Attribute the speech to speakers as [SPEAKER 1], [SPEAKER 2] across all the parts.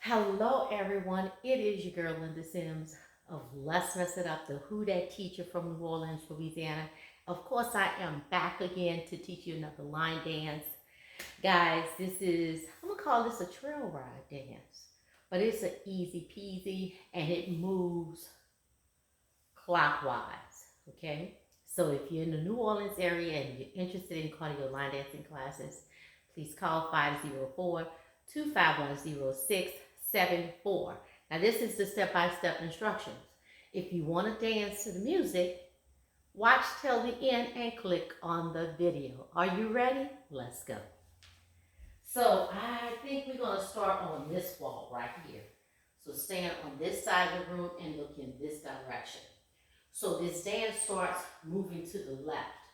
[SPEAKER 1] Hello, everyone. It is your girl Linda Sims of Let's Mess It Up, the Who Dat teacher from New Orleans, Louisiana. Of course, I am back again to teach you another line dance. Guys, I'm going to call this a trail ride dance, but it's an easy peasy and it moves clockwise, okay? So if you're in the New Orleans area and you're interested in cardio line dancing classes, please call 504-251-0674. Now this is the step-by-step instructions. If you want to dance to the music, watch till the end and click on the video. Are you ready? Let's go. So I think we're going to start on this wall right here. So stand on this side of the room and look in this direction. So this dance starts moving to the left.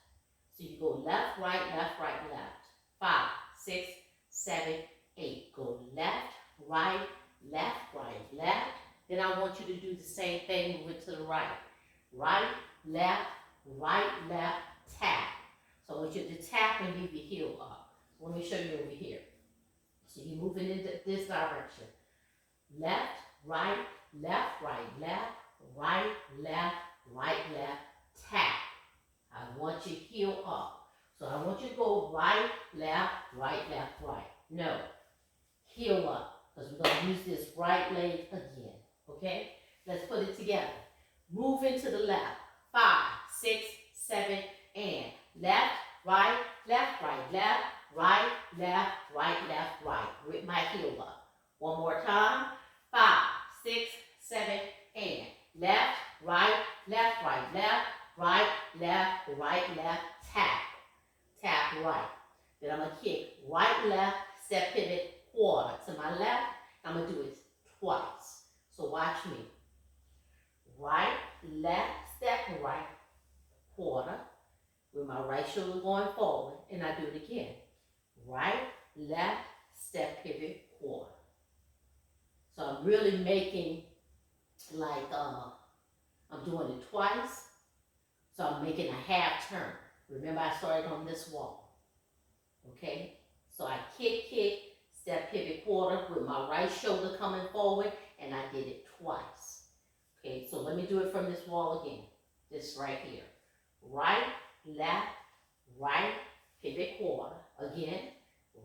[SPEAKER 1] So you go left, right, left, right, left. 5, 6, 7, 8. Go left, right, left, right, left. Then I want you to do the same thing, moving to the right. Right, left, tap. So I want you to tap and leave your heel up. So let me show you over here. So you're moving into this direction. Left, right, left, right, left, tap. I want your heel up. So I want you to go right, left, right. No, heel up, because we're going to use this right leg again, okay? Let's put it together. Move into the left. 5, 6, 7, and left, right, left, with my heel up. One more time. 5, 6, 7, and left, right, tap. Tap right. Then I'm going to kick right, left, step pivot, quarter. To my left, I'm going to do it twice. So watch me. Right, left, step right, quarter, with my right shoulder going forward, and I do it again. Right, left, step pivot, quarter. So I'm really making like I'm doing it twice. So I'm making a half turn. Remember, I started on this wall. Okay? So I kick, step pivot, quarter with my right shoulder coming forward, and I did it twice. Okay, so let me do it from this wall again. This right here. Right, left, pivot, quarter. Again,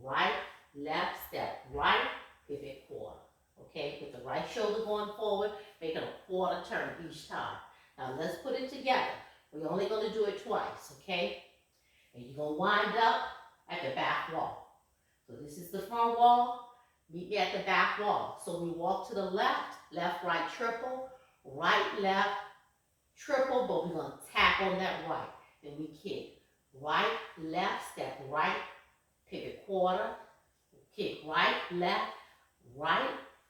[SPEAKER 1] right, left, step right, pivot, quarter. Okay, with the right shoulder going forward, making a quarter turn each time. Now let's put it together. We're only going to do it twice, okay? And you're going to wind up at the back wall. So this is the front wall. Meet me at the back wall. So we walk to the left, right, triple, right, left, triple, but we're going to tap on that right. Then we kick right, left, step right, pivot, quarter, kick right,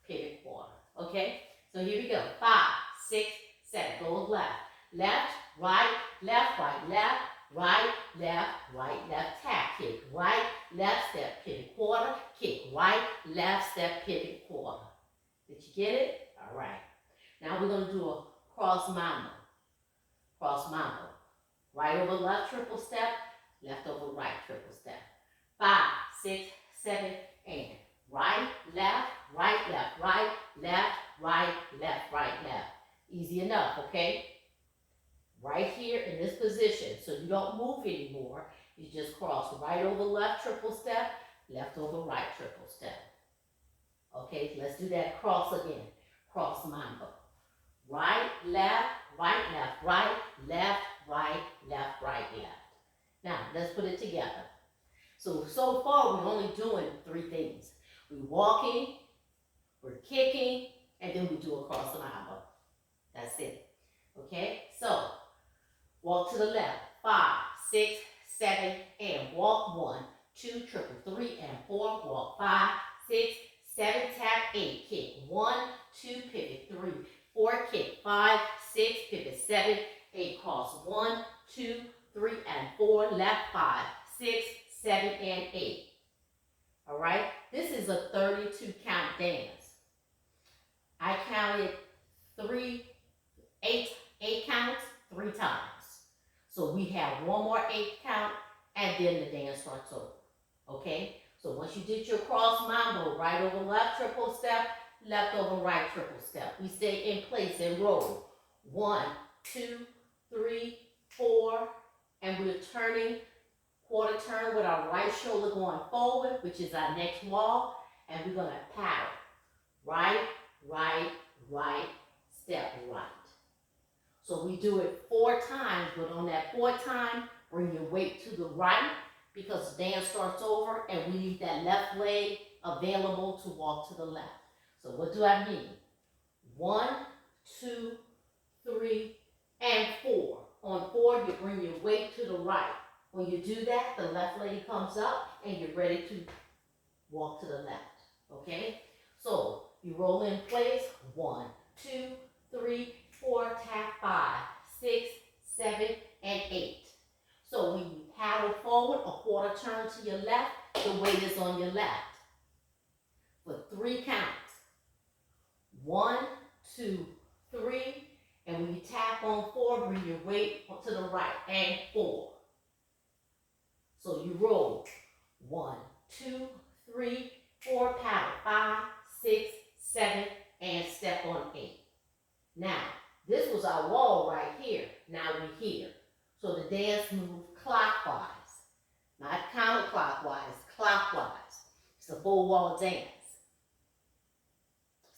[SPEAKER 1] pivot, quarter. Okay? So here we go. 5, 6, 7. Go left. Left, right, left, tap, kick, right, left, step, pivot, quarter, kick, right, left, step, pivot, quarter. Did you get it? All right. Now we're going to do a cross mambo. Cross mambo. Right over left, triple step, left over right, triple step. 5, 6, 7, and right, left, left. Easy enough, okay? Right here in this position, so you don't move anymore. You just cross right over left, triple step, left over right, triple step. Okay, let's do that cross again. Cross mambo. Right, left, left. Now, let's put it together. So far, we're only doing 3 things. We're walking, we're kicking, and then we do a cross mambo. That's it. Okay, so walk to the left. 5, 6, 7, and walk. 1, 2, triple, 3, and 4. Walk 5, 6, 7, tap, 8. Kick 1, 2, pivot, 3, 4. Kick 5, 6, pivot, 7, 8. Cross 1, 2, 3, and 4. Left 5, 6, 7, and 8. All right. This is a 32 count dance. I counted 8 counts 3 times. So we have one more 8 count, and then the dance starts over. Okay? So once you did your cross mambo, right over left, triple step, left over, right, triple step. We stay in place and roll. 1, 2, 3, 4, and we're turning quarter turn with our right shoulder going forward, which is our next wall, and we're gonna paddle. Right, right, right, step right. So we do it 4 times, but on that 4th time, bring your weight to the right because the dance starts over and we leave that left leg available to walk to the left. So what do I mean? 1, 2, 3, and 4. On 4, you bring your weight to the right. When you do that, the left leg comes up and you're ready to walk to the left, okay? So you roll in place, 1, 2, 3, 4, tap 5, 6, 7, and 8. So when you paddle forward, a quarter turn to your left, the weight is on your left. For 3 counts. 1, 2, 3, and when you tap on 4, bring your weight to the right, and 4. So you roll 1, 2, 3, 4, paddle 5, 6, 7, and step on 8. Now, this was our wall right here. Now we're here. So the dance moves clockwise, not counterclockwise, clockwise. It's a full wall dance.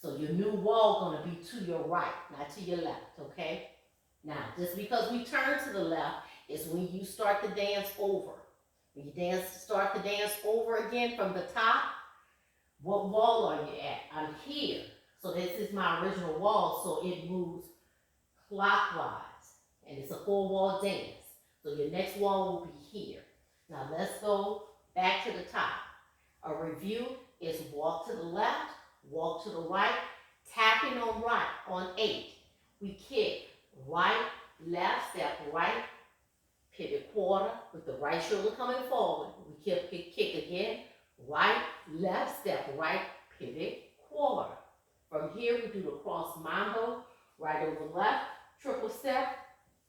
[SPEAKER 1] So your new wall gonna be to your right, not to your left, okay? Now, just because we turn to the left is when you start the dance over. When you start the dance over again from the top, what wall are you at? I'm here. So this is my original wall, so it moves clockwise. And it's a full wall dance. So your next wall will be here. Now let's go back to the top. A review is walk to the left, walk to the right, tapping on right on 8. We kick right, left, step right, pivot quarter with the right shoulder coming forward. We kick again, right, left, step right, pivot quarter. From here we do the cross mambo, right over left, triple step,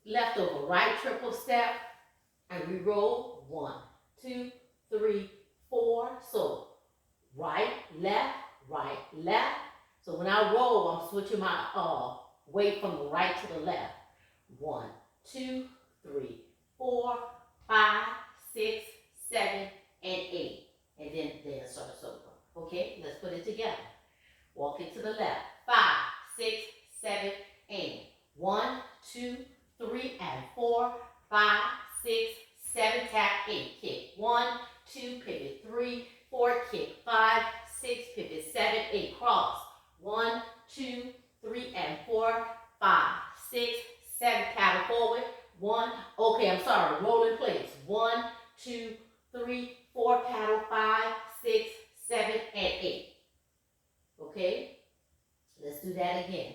[SPEAKER 1] left over right, triple step, and we roll 1, 2, 3, 4. So right, left, right, left. So when I roll, I'm switching my weight from the right to the left. 1, 2, 3, 4, 5, 6, 7, and 8. And then starts over. Okay, let's put it together. Walk it to the left. 5, 6, 7, 8. 1, 2, 3, and 4, 5, 6, 7, tap 8. Kick 1, 2, pivot 3, 4, kick 5, 6, pivot 7, 8. Cross 1, 2, 3, and 4, 5, 6, 7. Paddle forward. 1. Okay, I'm sorry. Roll in place. 1, 2, 3, 4. Paddle 5, 6, 7, and 8. Okay, let's do that again.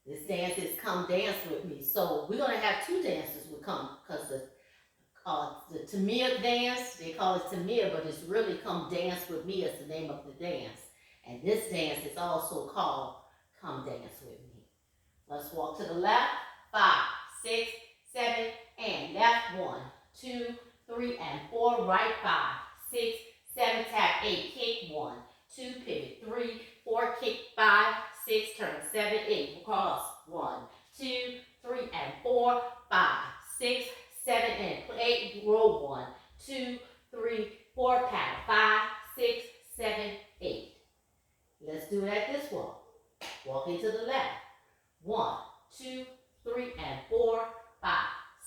[SPEAKER 1] This dance is Come Dance With Me. So we're going to have 2 dances with Come, because the Tamir dance, they call it Tamir, but it's really Come Dance With Me is the name of the dance. And this dance is also called Come Dance With Me. Let's walk to the left. 5, 6, 7, and left. 1, 2, 3, and 4. Right. 5, 6, 7, tap 8. Kick 1, 2, pivot 3, 4, kick 5, 6, turn 7, 8. Cross 1, 2, 3, and 4, 5, 6, 7, and 8. Roll 1, 2, 3, 4. Paddle 5, 6, 7, 8. Let's do it at this wall. Walk into the left. 1, 2, 3, and 4, 5,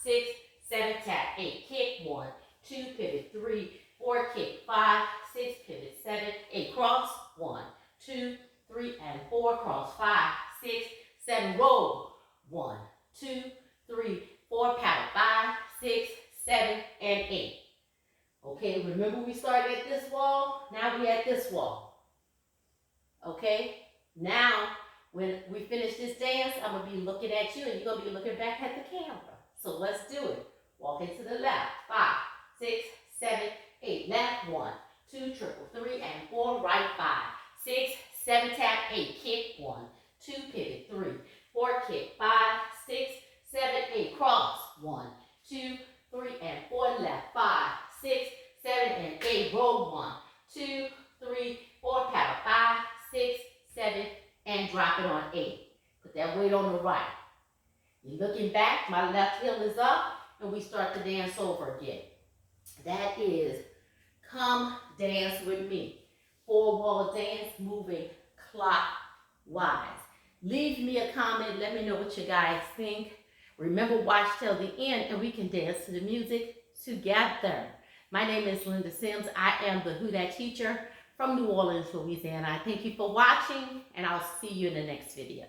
[SPEAKER 1] 6, 7, tap 8. Kick 1, 2, pivot 3, 4, kick 5, 6, pivot 7, 8. Cross 1, 2, 3, and 4. Cross 5, 6, 7. Roll 1, 2, 3, 4. Paddle 5, 6, 7, and 8. Okay, remember we started at this wall? Now we're at this wall. Okay, now when we finish this dance, I'm going to be looking at you and you're going to be looking back at the camera. So let's do it. Walk into the left. 5, 6, 7, 8. Left. 1, 2, triple 3, and 4. Right. 5, 6, 7, tap 8. Kick 1, 2, pivot 3, 4, kick 5, 6, 7, 8. Cross 1, 2, 3, and 4. Left. 5, 6, 7, and 8. Roll 1, 2, 3, 4. Paddle 5, 6, 7, drop it on 8. Put that weight on the right. You're looking back, my left heel is up, and we start to dance over again. That is Come Dance With Me. 4-wall dance, moving clockwise. Leave me a comment. Let me know what you guys think. Remember, watch till the end, and we can dance to the music together. My name is Linda Sims. I am the Who Dat teacher from New Orleans, Louisiana. I thank you for watching, and I'll see you in the next video.